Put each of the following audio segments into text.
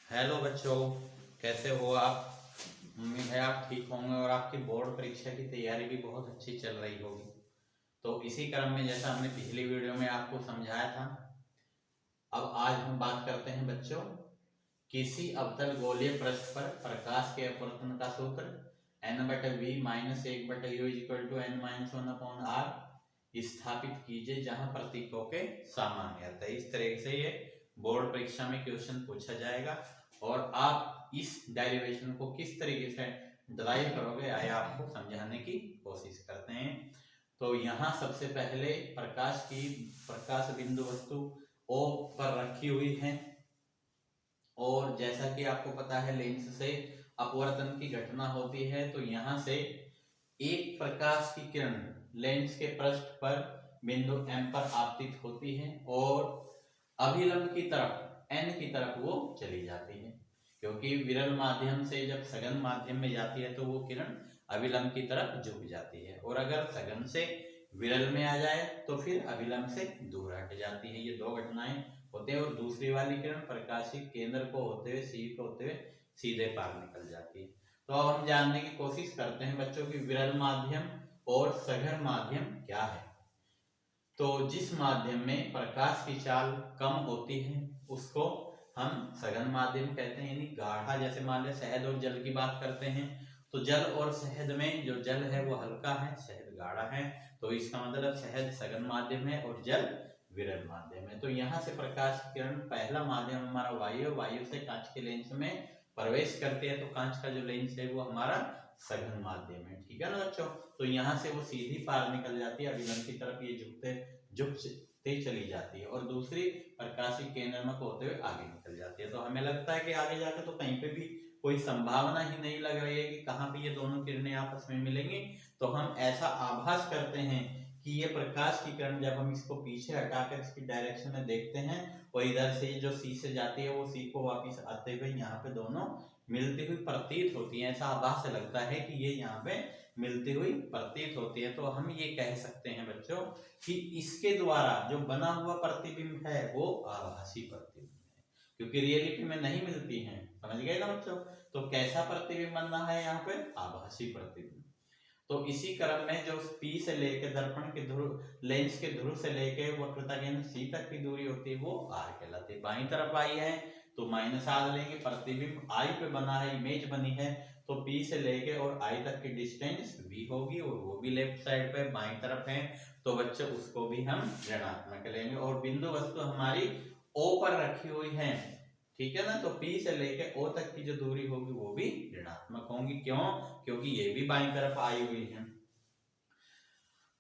Hello बच्चों, कैसे हो आप। उम्मीद है आप ठीक होंगे और आपकी बोर्ड परीक्षा की तैयारी भी बहुत अच्छी चल रही होगी। तो इसी क्रम में जैसा हमने पिछली वीडियो में आपको समझाया था, अब आज हम बात करते हैं बच्चों किसी अवतल गोलीय पृष्ठ पर प्रकाश के अपवर्तन का सूत्र n/v - 1/u = n-1/r स्थापित कीजिए जहां प्रतीकों के सामान्य अर्थ है। इस तरह से ये बोर्ड परीक्षा में क्वेश्चन पूछा जाएगा और आप इस डेरिवेशन को किस तरीके से ड्राइव करोगे आइए आपको समझाने की कोशिश करते हैं। तो यहाँ सबसे पहले प्रकाश बिंदु वस्तु O पर रखी हुई है और जैसा कि आपको पता है लेंस से अपवर्तन की घटना होती है, तो यहाँ से एक प्रकाश की किरण लेंस के पृष्ठ पर बिंदु M पर आपतित होती है और अभिलंब की तरफ N की तरफ वो चली जाती है, क्योंकि विरल माध्यम से जब सघन माध्यम में जाती है तो वो किरण अभिलंब की तरफ झुक जाती है और अगर सघन से विरल में आ जाए तो फिर अभिलंब से दूर हट जाती है। ये दो घटनाएं होते हैं और दूसरी वाली किरण प्रकाशिक केंद्र को होते हुए C को होते हुए सीधे पार निकल जाती है। तो अब हम जानने की कोशिश करते हैं बच्चों की विरल माध्यम और सघन माध्यम क्या है। तो जिस माध्यम में प्रकाश की चाल कम होती है उसको हम सघन माध्यम कहते हैं, यानी गाढ़ा। जैसे मान लें शहद और जल की बात करते हैं तो जल और शहद में जो जल है वो हल्का है, शहद गाढ़ा है, तो इसका मतलब शहद सघन माध्यम है और जल विरल माध्यम है। तो यहाँ से प्रकाश की किरण पहला माध्यम हमारा वायु से कांच के लेंस में प्रवेश करती है, तो कांच का जो लेंस है वो हमारा सघन माध्यम है। ठीक है ना बच्चों। तो यहाँ से वो सीधी पार निकल जाती है, अभिलंब की तरफ ये झुकते चली जाती है और दूसरी प्रकाशिक केंद्रमक होते हुए आगे निकल जाती है। तो हमें लगता है कि आगे जाकर तो कहीं पे भी कोई संभावना ही नहीं लग रही है कि कहाँ पे ये दोनों किरणें आपस में मिलेंगी। तो हम ऐसा आभास करते हैं कि ये प्रकाश की किरण जब हम इसको पीछे हटाकर इसकी डायरेक्शन में देखते हैं और इधर से जो C से जाती है वो C को वापिस आते हुए यहाँ पे दोनों मिलती हुई प्रतीत होती है। ऐसा आभास से लगता है कि ये यहाँ पे मिलती हुई प्रतीत होती है। तो हम ये कह सकते हैं बच्चों कि इसके द्वारा जो बना हुआ प्रतिबिंब है वो आभासी प्रतिबिंब है, क्योंकि रियलिटी में नहीं मिलती है। समझ गए ना बच्चों। तो कैसा प्रतिबिंब बन रहा है यहाँ पे, आभासी प्रतिबिंब। तो इसी क्रम में जो P से लेके दर्पण के ध्रुव लेंस के ध्रुव से लेके वक्रता केंद्र C तक की दूरी होती है वो R कहलाती है। बाईं तरफ आई है तो -R लेंगे, प्रतिबिंब I पे बना है, इमेज बनी है, तो P से लेके और I तक की डिस्टेंस V होगी और वो भी लेफ्ट साइड पे बाईं तरफ है, तो बच्चों उसको भी हम ऋणात्मक लेंगे। और बिंदु वस्तु हमारी O पर रखी हुई है, ठीक है ना, तो P से लेके O तक की जो दूरी होगी वो भी ऋणात्मक होंगी। क्यों? क्योंकि ये भी बाईं तरफ आई हुई है।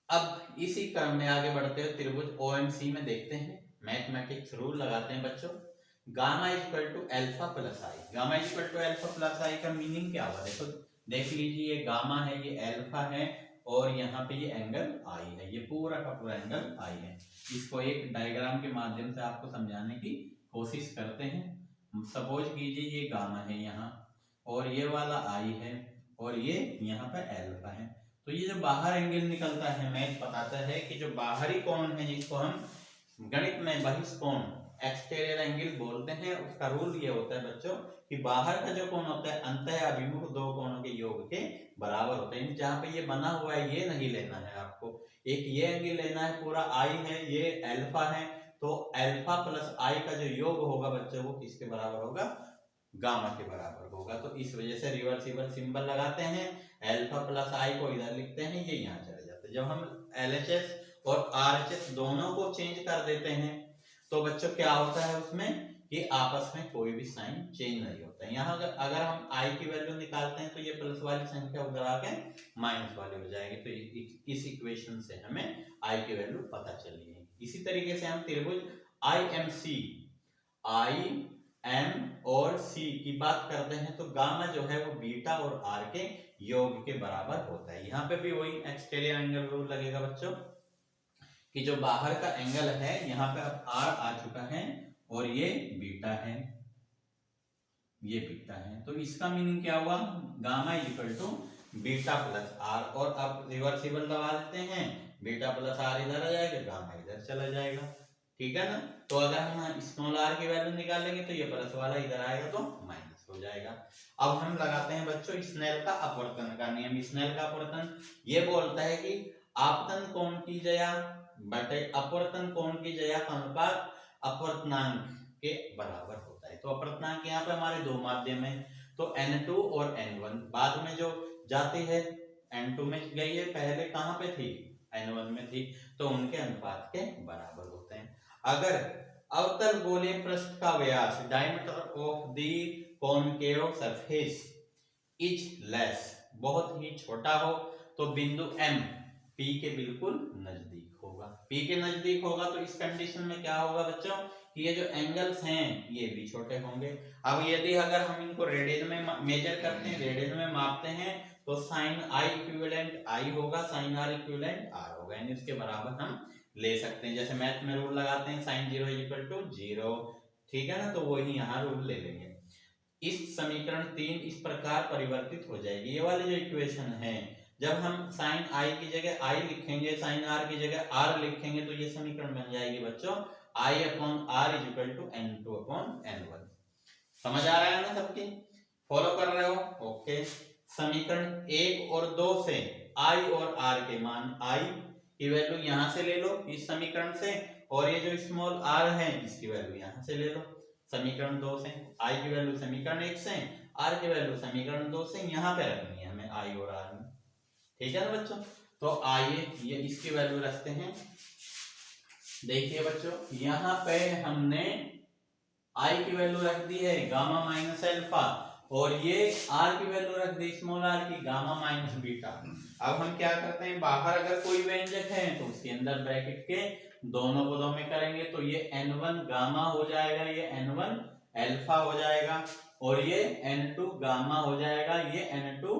अब इसी क्रम में आगे बढ़ते हुए त्रिभुज OMC में देखते हैं, मैथमेटिक्स रूल लगाते हैं बच्चों। Gamma equal to alpha plus I. Gamma equal to alpha plus I का मीनिंग क्या हुआ, देखो देख लीजिए, ये गामा है, ये अल्फा है और यहाँ पे ये एंगल आई है, ये पूरा का पूरा एंगल आई है। इसको एक डायग्राम के माध्यम से आपको समझाने की कोशिश करते हैं। सपोज कीजिए ये गामा है यहाँ और ये वाला आई है और ये यहाँ पे अल्फा है। तो ये जो बाहर एंगल निकलता है, मैथ बताता है कि जो बाहरी कोण है जिसको हम गणित में बहिष्कोण एक्सटीरियर एंगल बोलते हैं, उसका रूल ये होता है बच्चों कि बाहर का जो कोण होता है अंतः अभिमुख दो कोणों के योग के बराबर होता है। जहाँ पे ये बना हुआ है ये नहीं लेना है आपको, एक ये एंगल लेना है, पूरा आई है, ये अल्फा है, तो अल्फा प्लस आई का जो योग होगा बच्चों वो किसके बराबर होगा, गामा के बराबर होगा। तो इस वजह से रिवर्सिबल सिंबल लगाते हैं, अल्फा प्लस आई को इधर लिखते हैं, ये यहाँ चले जाते हैं। जब हम LHS और RHS दोनों को चेंज कर देते हैं तो बच्चों क्या होता है उसमें कि आपस में कोई भी साइन चेंज नहीं होता है। यहाँ अगर हम आई की वैल्यू निकालते हैं तो ये प्लस वाली संख्या उधर आके माइनस वाली हो जाएगी। तो इस इक्वेशन से हमें आई की वैल्यू पता चली है। इसी तरीके से हम त्रिभुज IMC IM और C की बात करते हैं तो गामा जो है वो बीटा और R के योग के बराबर होता है। यहाँ पे भी वही एक्सटीरियर एंगल रूल लगेगा बच्चों कि जो बाहर का एंगल है यहाँ पे अब R आ चुका है और ये बीटा है, ये बीटा है, तो इसका मीनिंग क्या हुआ, gamma equal to beta plus R। और अब रिवर्सिबल दबा देते हैं, बीटा प्लस R इधर आ जाएगा, गामा इधर चला जाएगा। ठीक है ना। तो अगर हम स्मॉल आर की वैल्यू निकालेंगे तो ये प्लस वाला इधर आएगा तो माइनस हो जाएगा। अब हम लगाते हैं बच्चों स्नेल का अपवर्तन का नियम। स्नेल का अपवर्तन ये बोलता है कि आपतन कोण की जया बटे अपवर्तन कोण की जया का अनुपात अपवर्तनांक के बराबर होता है। तो अपवर्तनांक यहाँ पे हमारे दो माध्यम है, तो N2 और N1 बाद में जो जाती है N2 में गई है, पहले कहाँ पे थी N1 में थी, तो उनके अनुपात के बराबर होते हैं। अगर अवतल गोलीय पृष्ठ का व्यास diameter of the concave surface is less बहुत ही छोटा हो तो बिंदु M P के बिल्कुल नजदीक होगा। P के नजदीक होगा तो इस कंडीशन में क्या होगा बच्चों कि ये जो एंगल्स हैं ये भी छोटे होंगे। अब यदि अगर हम इनको रेडियन में मेजर करते हैं, रेडियन में मापते हैं, तो साइन आई इक्विवेलेंट आई होगा, साइन आर इक्विवेलेंट आर होगा, यानी उसके बराबर हम ले सकते हैं। जैसे मैथ में रूल लगाते हैं साइन 0 इक्वल टू 0, ठीक है ना, तो वही यहाँ रूल ले लेंगे। इस समीकरण 3 इस प्रकार परिवर्तित हो जाएगी। ये वाली जो इक्वेशन है, जब हम साइन आई की जगह आई लिखेंगे, साइन आर की जगह आर लिखेंगे, तो ये समीकरण बन जाएगी बच्चों I upon R is equal to N2 upon N1। समझ आ रहा है ना सबकी, फॉलो कर रहे हो? ओके। समीकरण 1 और 2 से आई और आर के मान, आई की वैल्यू यहां से ले लो इस समीकरण से, और ये जो स्मॉल आर है इसकी वैल्यू यहां से ले लो समीकरण 2 से। आई की वैल्यू समीकरण 1 से, आर की वैल्यू समीकरण 2 से यहाँ पे रखनी है हमें आई और आर में, ठीक है ना बच्चों। तो आइए ये इसकी वैल्यू रखते हैं। देखिए बच्चों यहाँ पे हमने आई की वैल्यू रख दी है गामा माइनस अल्फा, और ये आर की वैल्यू रख दी स्मॉल आर की गामा माइनस बीटा। अब हम क्या करते हैं, बाहर अगर कोई व्यंजक है तो उसके अंदर ब्रैकेट के दोनों पदों में करेंगे, तो ये N1 गामा हो जाएगा, ये N1 अल्फा हो जाएगा, और ये N2 गामा हो जाएगा, ये N2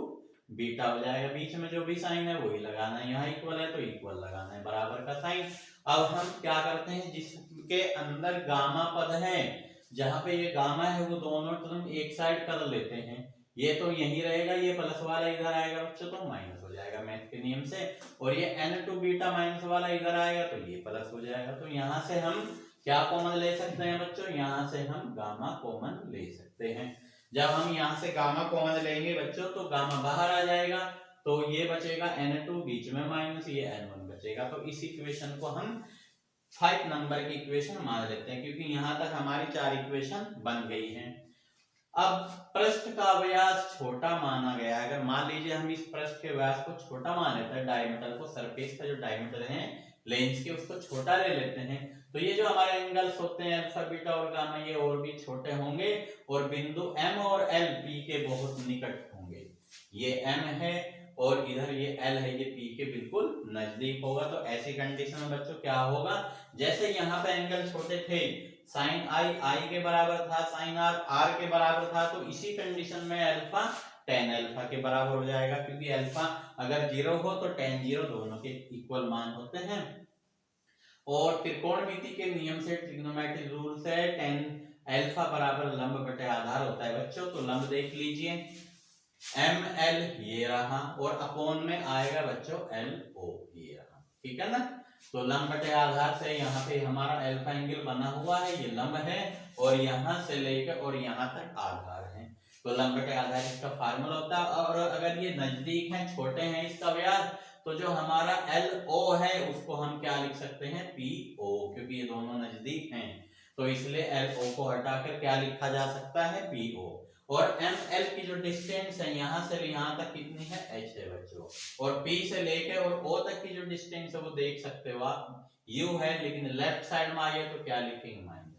बीटा हो जाएगा। बीच में जो भी साइन है वही लगाना है, यहाँ इक्वल है तो इक्वल लगाना है, बराबर का साइन। अब हम क्या करते हैं, जिसके अंदर गामा पद है, जहां पे ये गामा है वो दोनों टर्म एक साइड कर लेते हैं, ये तो यही रहेगा, ये प्लस वाला इधर आएगा बच्चों तो माइनस हो जाएगा मैथ के नियम से, और ये N2 बीटा माइनस वाला इधर आएगा तो ये प्लस हो जाएगा। तो यहाँ से हम क्या कॉमन ले सकते हैं बच्चों, यहाँ से हम गामा कॉमन ले सकते हैं। जब हम यहाँ से गामा कॉमन लेंगे बच्चों तो गामा बाहर आ जाएगा, तो ये बचेगा N2 बीच में माइनस, ये N1 बचेगा। तो इस इक्वेशन को हम 5 नंबर की इक्वेशन मान लेते हैं, क्योंकि यहां तक हमारी 4 इक्वेशन बन गई हैं। अब पृष्ठ का व्यास छोटा माना गया है, अगर मान लीजिए हम इस पृष्ठ के व्यास को छोटा मान लेते हैं, डायमीटर को, सरफेस का जो डायमीटर है लेंस के उसको छोटा ले लेते हैं, तो ये जो हमारे एंगल्स होते हैं अल्फा बीटा और गामा ये और भी छोटे होंगे, और बिंदु M और L P के बहुत निकट होंगे। ये M है और इधर ये L है, ये P के बिल्कुल नजदीक होगा। तो ऐसी कंडीशन में बच्चों क्या होगा, जैसे यहाँ पे एंगल छोटे थे, साइन आई के बराबर था, साइन आर के बराबर था, तो इसी कंडीशन में अल्फा tan अल्फा के बराबर हो जाएगा, क्योंकि अल्फा अगर 0 हो तो tan 0 दोनों के इक्वल मान होते हैं। और त्रिकोणमिति के नियम से, ट्रिग्नोमेट्रिक रूल से, tan अल्फा बराबर लंब बटे आधार होता है बच्चों। तो लंब देख लीजिए, ML ये रहा, और अपोन में आएगा बच्चों LO ये रहा, ठीक है ना। तो लंब बटे आधार से यहाँ पे हमारा अल्फा एंगल बना हुआ है, ये लंब है, और यहाँ से लेकर और यहाँ तक आधार है, तो लंब बटे आधार इसका फार्मूला होता है। और अगर ये नजदीक है, छोटे हैं इसका व्यास, तो जो हमारा LO है उसको हम क्या लिख सकते हैं, PO, क्योंकि ये दोनों नजदीक हैं, तो इसलिए LO को हटाकर क्या लिखा जा सकता है, PO। और ML की जो डिस्टेंस है यहाँ से यहाँ तक कितनी है, h है बच्चों, और P से लेके और O तक की जो डिस्टेंस है वो देख सकते हो आप, U है, लेकिन लेफ्ट साइड में आइए तो क्या लिखेंगे, माइनस।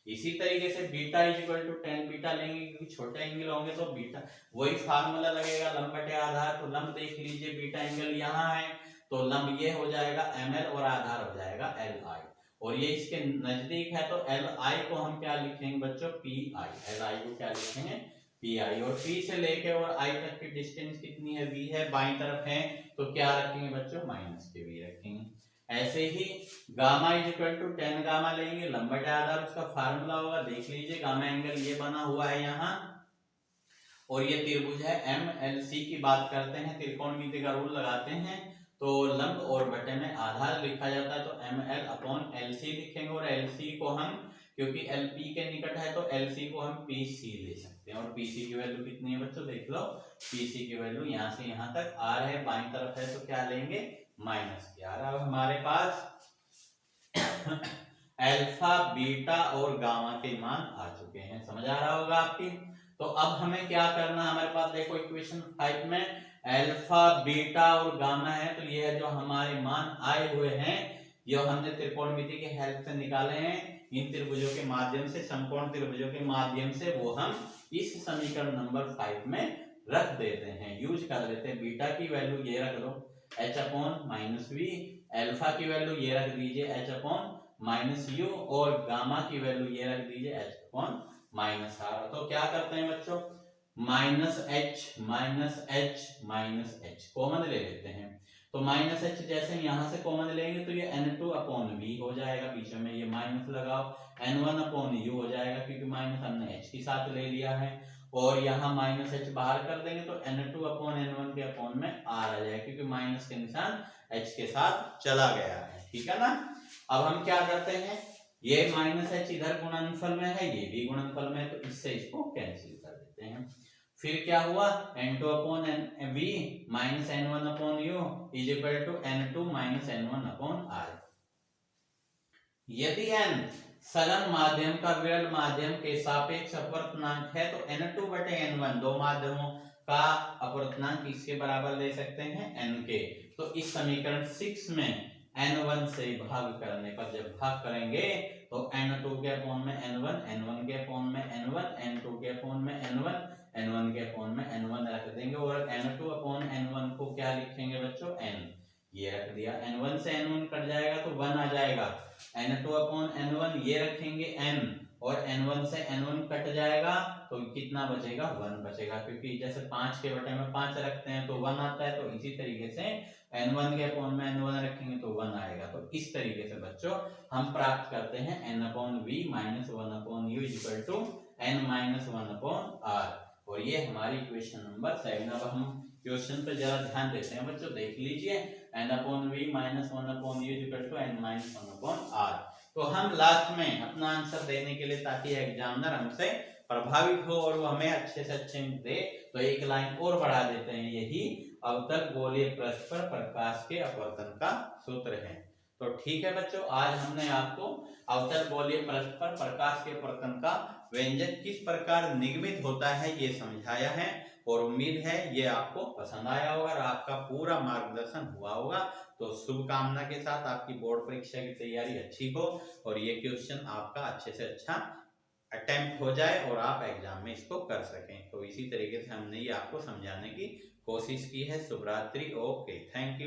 इसी तरीके से beta is equal to tan beta लेंगे, क्योंकि छोटे एंगल होंगे तो बीटा वही फार्मूला लगेगा, लंब बटे आधार। तो लंब देख लीजिए, बीटा एंगल यहाँ है तो लंब ये हो जाएगा ML और आधार हो जाएगा LI, और ये इसके नजदीक है तो LI को हम क्या लिखेंगे बच्चों, PI। LI को क्या लिखेंगे, PI। और P से लेके और I तक की डिस्टेंस कितनी है, V है, बाईं तरफ है, तो क्या रखेंगे बच्चों, माइनस के V रखेंगे। ऐसे ही gamma is equal to tan gamma लेंगे, लंब बटे आधार उसका फार्मूला होगा, देख लीजिए गामा एंगल ये बना हुआ है यहाँ, और ये त्रिभुज है MLC की बात करते हैं, त्रिकोणमिति का रूल लगाते हैं, तो लंब और बटे में आधार लिखा जाता है, तो ml अपॉन LC लिखेंगे, और LC को हम, क्योंकि LP के निकट है तो LC को हम PC ले सकते हैं। और PC की वैल्यू कितनी है बच्चों, देख लो, PC की वैल्यू यहाँ से यहाँ तक R है, बाईं तरफ है, तो क्या लेंगे, माइनस की R। अब हमारे पास अल्फा, बीटा और गामा के मान आ चुके हैं, समझ आ रहा होगा आपकी। तो अब हमें क्या करना है, हमारे पास देखो इक्वेशन 5 में अल्फा, बीटा और गामा है, तो ये जो हमारे मान आए हुए हैं ये हमने त्रिकोणमिति की हेल्प से निकाले हैं। इन त्रिभुजों के माध्यम से, समकोण त्रिभुजों के माध्यम से वो हम इस समीकरण नंबर 5 में रख देते हैं, यूज कर लेते हैं। बीटा की वैल्यू ये रख दो h upon minus V, alpha की वैल्यू ये रख दीजिए h अपॉन माइनस यू, और गामा की वैल्यू ये रख दीजिए h अपॉन माइनस आर। तो क्या करते हैं बच्चों, माइनस एच कॉमन ले लेते हैं। तो माइनस एच जैसे यहाँ से कॉमन लेंगे तो ये N2 अपॉन वी हो जाएगा, बीच में ये माइनस लगाओ, N1 अपॉन यू हो जाएगा, क्योंकि माइनस हमने एच के साथ ले लिया है, और यहाँ माइनस एच बाहर कर देंगे तो N2 अपॉन N1 के अपॉन में आर आ जाएगा, क्योंकि माइनस के निशान एच के साथ चला गया है, ठीक है ना। अब हम क्या करते हैं, ये माइनस एच इधर गुणनफल में है, ये भी गुणनफल में है, तो इससे इसको कैंसिल कर देते हैं। फिर क्या हुआ, N2 upon V minus N1 upon U is equal to N2 minus N1 upon R. यदि n सघन माध्यम का विरल माध्यम के सापेक्ष अपवर्तनांक है तो N2 बटे N1 दो माध्यमों का अपवर्तनांक इसके बराबर ले सकते हैं n के। तो इस समीकरण 6 में N1 से भाग करने पर, जब भाग करेंगे तो N2 के अपॉन में N1, N1 के अपॉन में N1, N2 के अपॉन में N1, N1 के अपॉन में N1 रख देंगे, और N2 अपॉन N1 को क्या लिखेंगे बच्चों, n, ये रख दिया। N1 से N1 कट जाएगा तो 1 आ जाएगा, N2 अपॉन N1 ये रखेंगे n, और N1 से N1 कट जाएगा तो कितना बचेगा, 1 बचेगा, क्योंकि जैसे 5 के बटे में 5 रखते हैं तो 1 आता है, तो इसी तरीके से N1 के अपॉन में N1 रखेंगे तो 1 आएगा। तो इस तरीके से बच्चों हम प्राप्त करते हैं n upon V minus 1 upon U equal to n minus 1 upon R, और ये हमारी इक्वेशन नंबर 7। अब हम क्वेश्चन पे जरा ध्यान देते हैं बच्चों, देख लीजिए, n upon V minus 1 upon U equal to n minus 1 upon R. तो हम लास्ट में अपना आंसर देने के लिए, ताकि एग्जामिनर हमसे प्रभावित हो और वो हमें अच्छे से अच्छे दे, तो एक लाइन और बढ़ा देते हैं, यही अवतल गोलीय पृष्ठ पर प्रकाश के अपवर्तन का सूत्र है। तो ठीक है बच्चों, आज हमने आपको अवतल गोलीय पृष्ठ पर प्रकाश के अपवर्तन का व्यंजक किस प्रकार निगमित होता है ये समझाया है, और उम्मीद है ये आपको पसंद आया होगा और आपका पूरा मार्गदर्शन हुआ होगा। तो शुभकामना के साथ आपकी बोर्ड परीक्षा की तैयारी अच्छी हो, और ये क्वेश्चन आपका अच्छे से अच्छा अटेम्प्ट हो जाए और आप एग्जाम में इसको कर सकें। तो इसी तरीके से हमने ये आपको समझाने की कोशिश की है। शुभ रात्रि, ओके, थैंक यू।